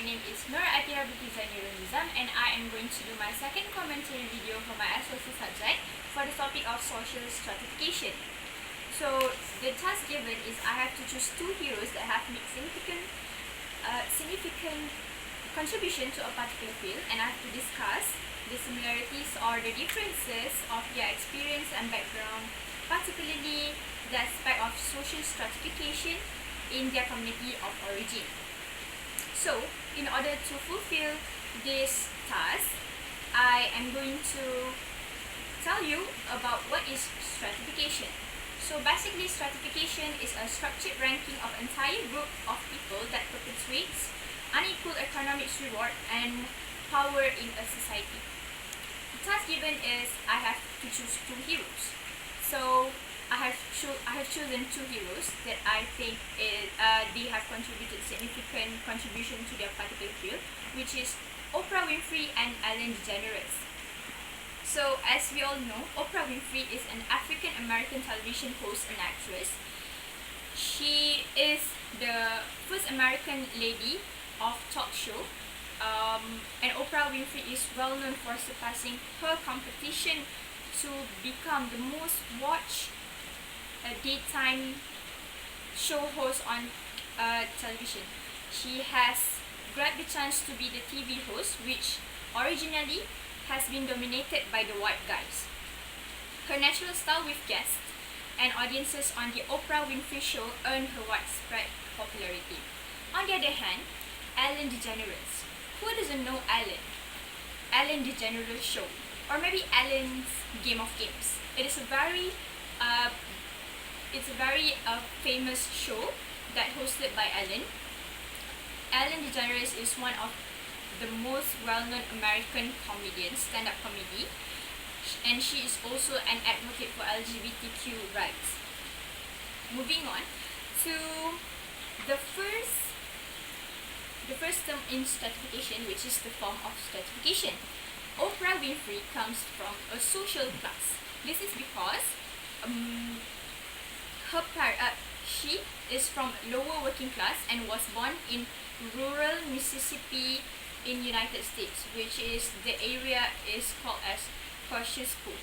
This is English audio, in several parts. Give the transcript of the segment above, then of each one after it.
name is Nur Athirah binti Zainirul Nizam, and I am going to do my second commentary video for my SOC subject for the topic of social stratification. So the task given is I have to choose two heroes that have made significant contribution to a particular field, and I have to discuss the similarities or the differences of their experience and background, particularly the aspect of social stratification in their community of origin. So, in order to fulfill this task, I am going to tell you about what is stratification. So basically, stratification is a structured ranking of entire group of people that perpetuates unequal economic reward and power in a society. The task given is I have to choose two heroes. So I have chosen two heroes that I think they have contributed significant contribution to their particular field, which is Oprah Winfrey and Ellen DeGeneres. So as we all know, Oprah Winfrey is an African-American television host and actress. She is the first American lady of talk show, and Oprah Winfrey is well known for surpassing her competition to become the most watched daytime show host on television. She has grabbed the chance to be the TV host, which originally has been dominated by the white guys. Her natural style with guests and audiences on the Oprah Winfrey Show earned her widespread popularity. On the other hand, Ellen DeGeneres. Who doesn't know Ellen? Ellen DeGeneres Show, or maybe Ellen's Game of Games. It is a very famous show that hosted by Ellen. Ellen DeGeneres is one of the most well-known American comedians, stand-up comedy, and she is also an advocate for LGBTQ rights. Moving on to the first term in stratification, which is the form of stratification. Oprah Winfrey comes from a social class. This is because she is from lower working class and was born in rural Mississippi in United States, which is the area is called as Cautious Pool.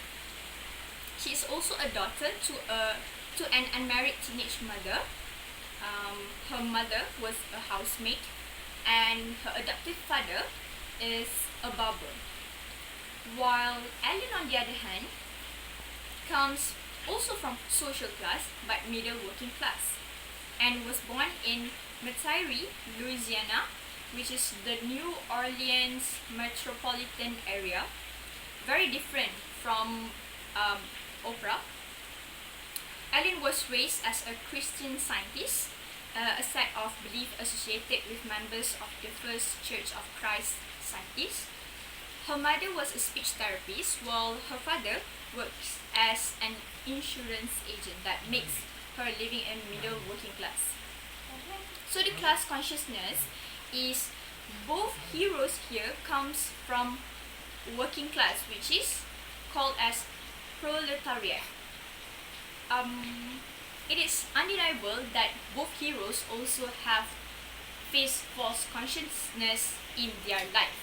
She is also a daughter to an unmarried teenage mother. Her mother was a housemaid, and her adoptive father is a barber. While Ellen, on the other hand, comes also from social class but middle working class, and was born in Metairie, Louisiana, which is the New Orleans metropolitan area. Very different from Oprah. Ellen was raised as a Christian Scientist, a set of belief associated with members of the First Church of Christ Scientists. Her mother was a speech therapist, while her father works as an insurance agent. That makes her living in middle working class. So the class consciousness is both heroes here comes from working class, which is called as proletariat. It is undeniable that both heroes also have faced false consciousness in their life.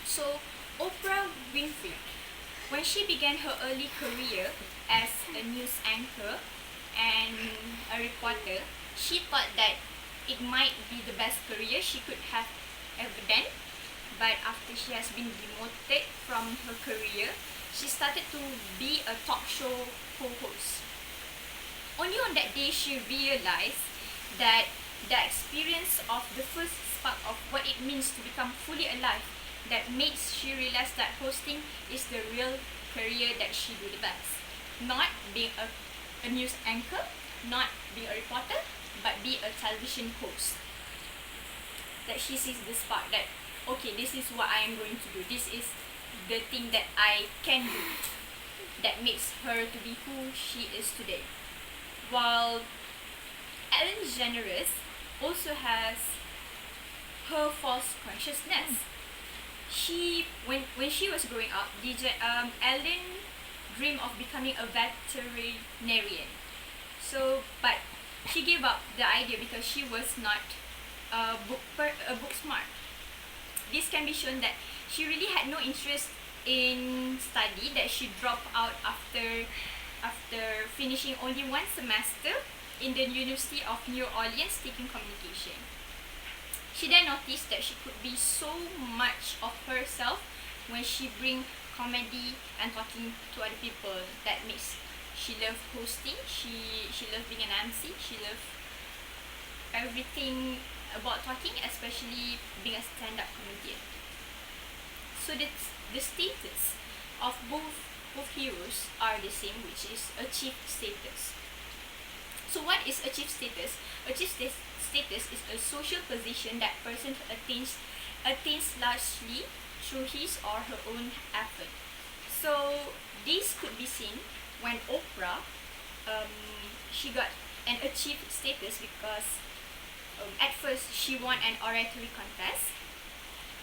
So Oprah Winfrey, when she began her early career as a news anchor and a reporter, she thought that it might be the best career she could have ever done. But after she has been demoted from her career, she started to be a talk show co-host. Only on that day she realized that the experience of the first spark of what it means to become fully alive, that makes she realize that hosting is the real career that she do the best. Not being a news anchor, not being a reporter, but be a television host. That she sees the spark that, okay, this is what I am going to do. This is the thing that I can do that makes her to be who she is today. While Ellen DeGeneres also has her false consciousness. When she was growing up, Ellen dreamed of becoming a veterinarian. So, but she gave up the idea because she was not book smart. This can be shown that she really had no interest in study, that she dropped out after finishing only one semester in the University of New Orleans taking communication. She then noticed that she could be so much of herself when she bring comedy and talking to other people. That makes she loved hosting, she loved being an MC, she loved everything about talking, especially being a stand-up comedian. So the status of both heroes are the same, which is achieved status. So what is achieved status? Achieved status is a social position that person attains largely through his or her own effort. So this could be seen when Oprah she got an achieved status because at first she won an oratory contest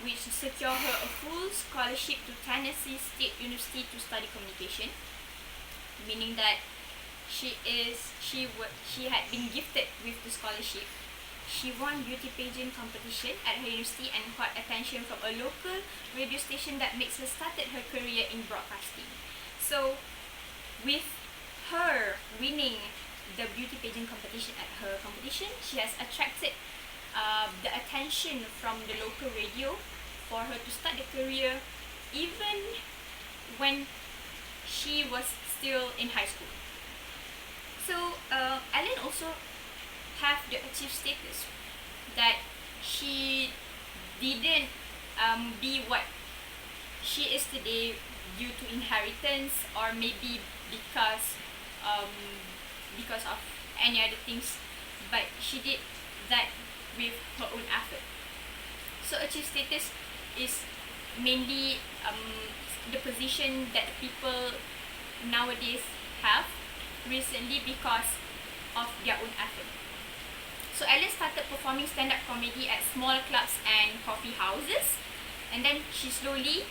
which secured her a full scholarship to Tennessee State University to study communication, meaning that she had been gifted with the scholarship. She won beauty pageant competition at her university and caught attention from a local radio station that makes her started her career in broadcasting. So with her winning the beauty pageant competition at her competition, she has attracted the attention from the local radio for her to start the career even when she was still in high school. So Ellen also have the achieved status that she didn't be what she is today due to inheritance or maybe because of any other things, but she did that with her own effort. So achieved status is mainly the position that people nowadays have recently because of their own effort. So Ellen started performing stand-up comedy at small clubs and coffee houses, and then she slowly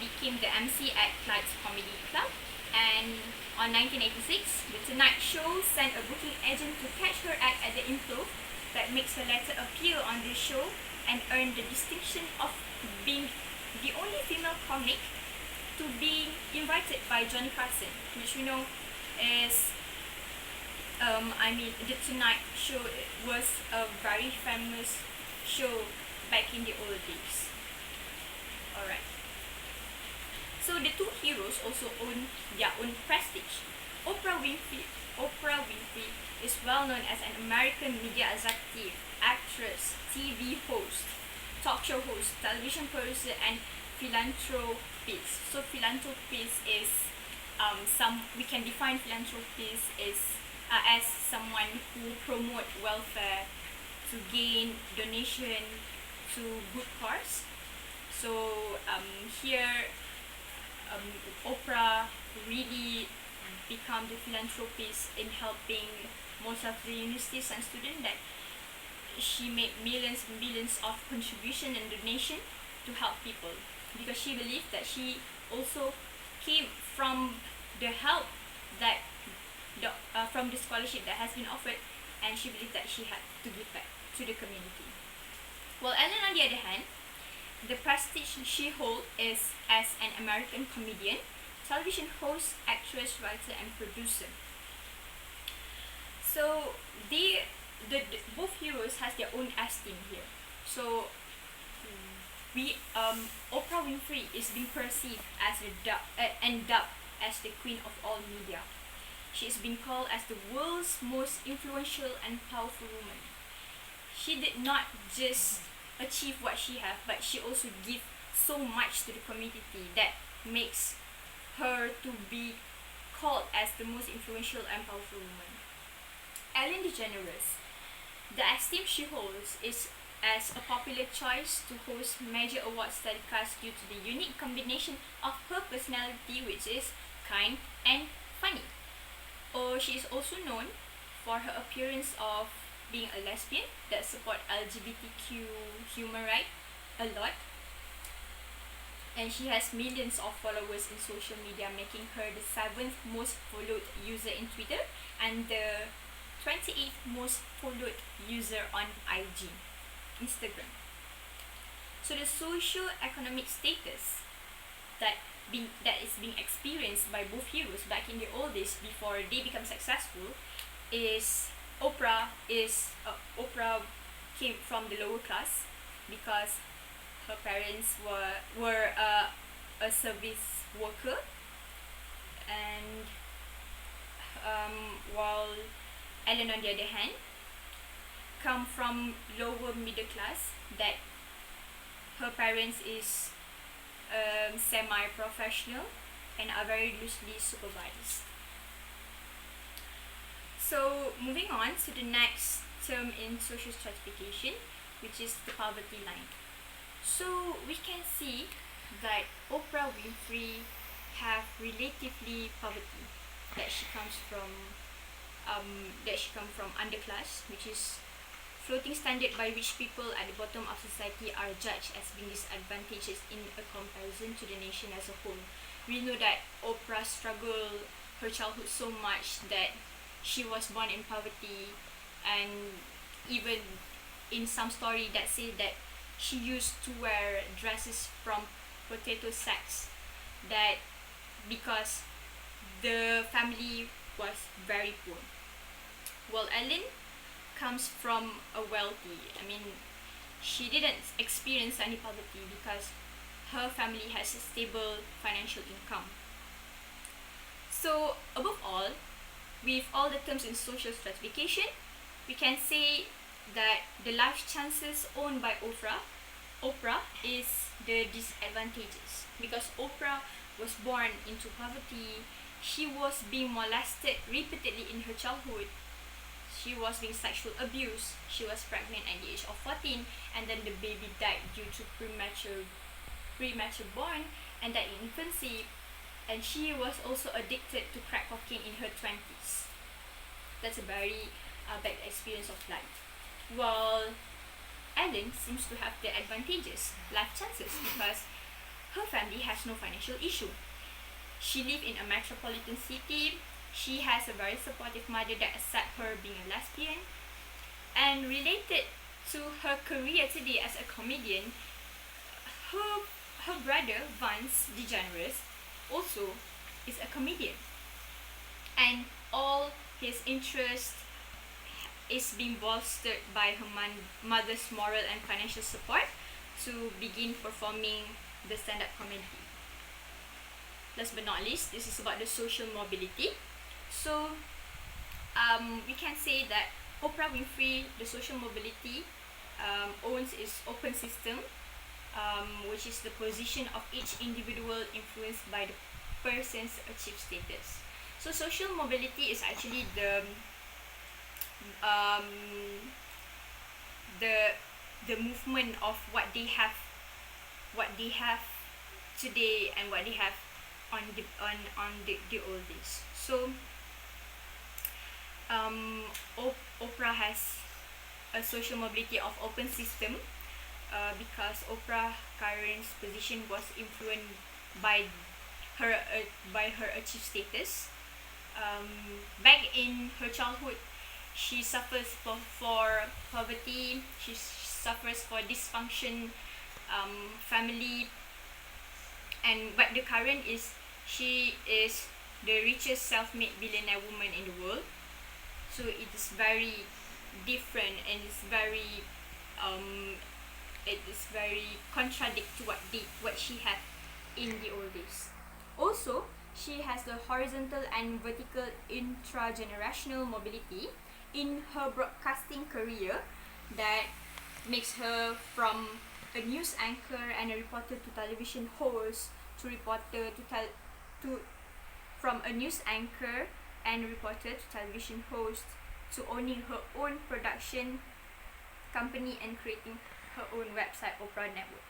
became the MC at Clyde's Comedy Club. And on 1986, The Tonight Show sent a booking agent to catch her act at the Improv that makes her later appear on the show and earn the distinction of being the only female comic to be invited by Johnny Carson, which we know is The Tonight Show was a very famous show back in the old days. Alright. So the two heroes also own their own prestige. Oprah Winfrey is well known as an American media executive, actress, TV host, talk show host, television producer, and philanthropist. So philanthropist is we can define philanthropist as someone who promote welfare to gain donation to good cause. So here Oprah really become the philanthropist in helping most of the universities and students, that she made millions and billions of contribution and donation to help people, because she believed that she also came from the help that from the scholarship that has been offered, and she believed that she had to give back to the community. Well, Ellen, on the other hand, the prestige she holds is as an American comedian, television host, actress, writer, and producer. So the both heroes has their own esteem here. So Oprah Winfrey is being perceived as and dubbed as the queen of all media. She is being called as the world's most influential and powerful woman. She did not just achieve what she have, but she also give so much to the community that makes her to be called as the most influential and powerful woman. Ellen DeGeneres, the esteem she holds is as a popular choice to host major awards telecast due to the unique combination of her personality, which is kind and funny. She is also known for her appearance of being a lesbian that support LGBTQ human rights a lot, and she has millions of followers in social media, making her the 7th most followed user in Twitter and the 28th most followed user on IG. Instagram. So the socio-economic status that is being experienced by both heroes back in the old days before they become successful is Oprah came from the lower class because her parents were a service worker, and while Ellen on the other hand come from lower middle class, that her parents is semi-professional and are very loosely supervised. So moving on to the next term in social stratification, which is the poverty line. So we can see that Oprah Winfrey have relatively poverty, that she comes from underclass, which is floating standard by which people at the bottom of society are judged as being disadvantaged in a comparison to the nation as a whole. We know that Oprah struggled her childhood so much that she was born in poverty, and even in some story that say that she used to wear dresses from potato sacks, that because the family was very poor. Well, Ellen comes from a wealthy, she didn't experience any poverty because her family has a stable financial income. So above all, with all the terms in social stratification, we can say that the life chances owned by Oprah is the disadvantages, because Oprah was born into poverty. She was being molested repeatedly in her childhood. She was being sexual abused. She was pregnant at the age of 14, and then the baby died due to premature born and died in infancy. And she was also addicted to crack cocaine in her 20s. That's a very bad experience of life. While Ellen seems to have the advantageous life chances because her family has no financial issue. She lives in a metropolitan city. She has a very supportive mother that accepts her being a lesbian. And related to her career today as a comedian, her brother Vance DeGeneres also is a comedian, and all his interest is being bolstered by her mother's moral and financial support to begin performing the stand-up comedy. Last but not least, this is about the social mobility. So we can say that Oprah Winfrey, the social mobility, owns its open system, which is the position of each individual influenced by the person's achieved status. So social mobility is actually the movement of what they have today and what they have on the old days. So Oprah has a social mobility of open system because Oprah's current position was influenced by her achieved status. Back in her childhood, she suffers for poverty. She suffers for dysfunction family, but the current is she is the richest self-made billionaire woman in the world. So it is very different, and it's very contradict to what she had in the old days. Also, she has the horizontal and vertical intragenerational mobility in her broadcasting career that makes her from a news anchor and a reporter to television host from a news anchor and reporter to television host to owning her own production company and creating her own website, Oprah Network.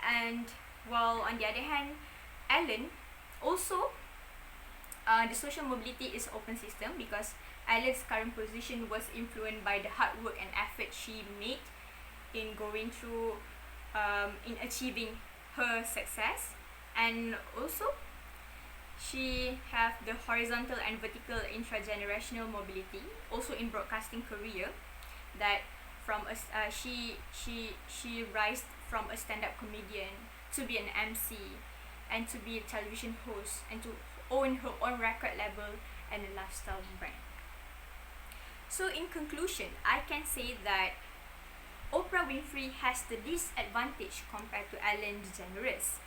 And while on the other hand, Ellen also the social mobility is open system because Ellen's current position was influenced by the hard work and effort she made in going through in achieving her success. And also she have the horizontal and vertical intragenerational mobility also in broadcasting career, that from a she rise from a stand-up comedian to be an MC and to be a television host and to own her own record label and a lifestyle brand. So in conclusion, I can say that Oprah Winfrey has the disadvantage compared to Ellen DeGeneres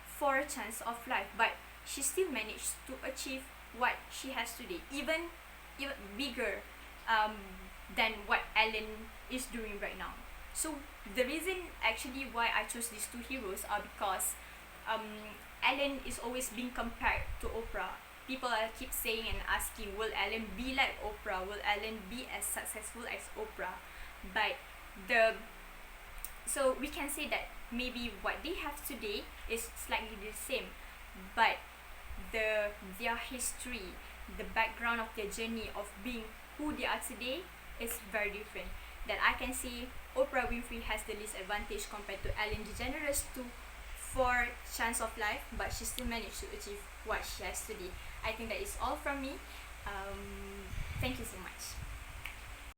for a chance of life, but she still managed to achieve what she has today, even bigger than what Ellen is doing right now. So the reason actually why I chose these two heroes are because Ellen is always being compared to Oprah. People keep saying and asking, will Ellen be like Oprah? Will Ellen be as successful as Oprah? But so we can say that maybe what they have today is slightly the same, but their history, the background of their journey of being who they are today is very different. That I can see Oprah Winfrey has the least advantage compared to Ellen DeGeneres too for chance of life, but she still managed to achieve what she has today. I think that is all from me. Thank you so much.